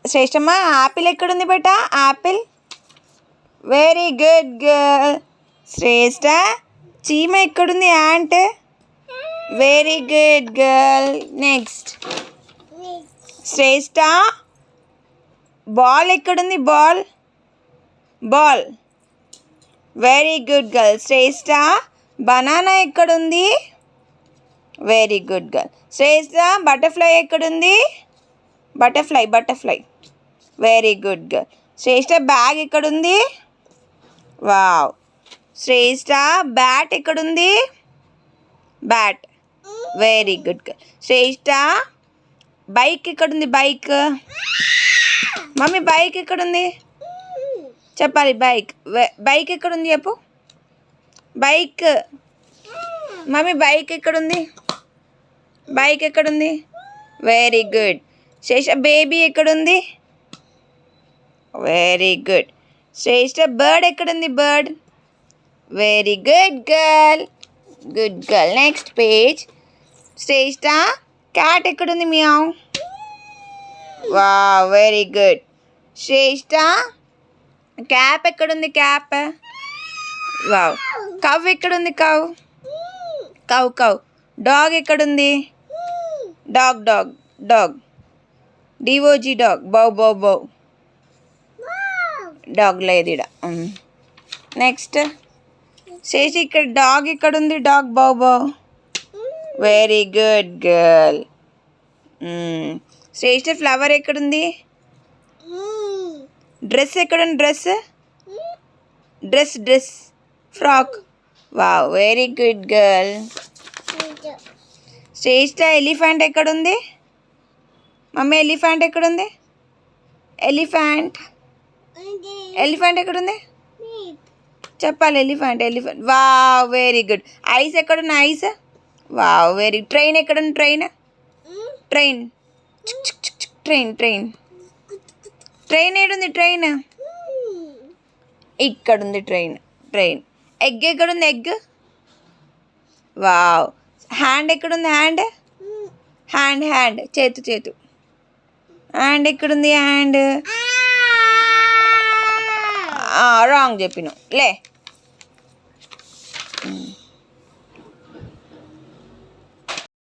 శ్రేష్టమ్మా apple ఎక్కడుంది బేట? Apple. Very good girl. Shreshta చీమ ఎక్కడుంది? Ant. Very good girl. Next Shreshta ball ఎక్కడుంది? Ball. Ball. Very good girl. Shreshta banana ఎక్కడుంది? Very good girl. Shreshta butterfly ఎక్కడుంది? Butterfly. Butterfly. Very good girl. Shreshta bag ఎక్కడుంది? Wow. Shreshta bat ఎక్కడుంది? Bat. Very good girl. Shreshta bike ఎక్కడుంది? Bike. Mummy bike ఎక్కడుంది? చెప్పాలి. Bike. Bike ఎక్కడుంది చెప్పు. బైక్. మమ్మీ బైక్ ఎక్కడుంది? బైక్ ఎక్కడుంది? Very good. శ్రేష్ట బేబీ ఎక్కడుంది? Very good. శ్రేష్ట బర్డ్ ఎక్కడుంది? Bird. Very good girl. Good girl. Next page. Shreshta cat ఎక్కడుంది? Meow. Wow. Very good. Shreshta cap ఎక్కడుంది? క్యాప్. వావ్. కవ్ ఎక్కడుంది? కవ్. కవ్. కవ్. డాగ్ ఎక్కడుంది? Dog. Dog. Dog. D O G dog. Bow bow bow. Dog లేదు ఇక్కడ. Next Sheshi ఇక్కడ dog ఎక్కడుంది? Dog. Bow bow. Very good girl. Shreshta flower ఎక్కడుంది? Dress ఎక్కడుంది? Dress. Dress. Dress. Frock. Wow. Very good girl. శ్రేష్ట elephant ఎక్కడుంది? Mummy elephant ఎక్కడుంది? Elephant. Elephant ఎక్కడుంది? చెప్పాలి. Elephant. Elephant. Wow. Very good. Eyes ఎక్కడున్నాయి? ఐస్. వావ్. వెరీ. ట్రైన్ ఎక్కడుంది? Train. Train. Train. Train. Train ఏడుంది? Train. ఇక్కడుంది ట్రైన్. ట్రైన్. ఎగ్ ఎక్కడుంది? Egg. Wow. Hand ఎక్కడుంది? హ్యాండ్. హ్యాండ్. హ్యాండ్. చేతు. చేతు. హ్యాండ్ ఎక్కడుంది? హ్యాండ్. రాంగ్ చెప్పినావు. లే.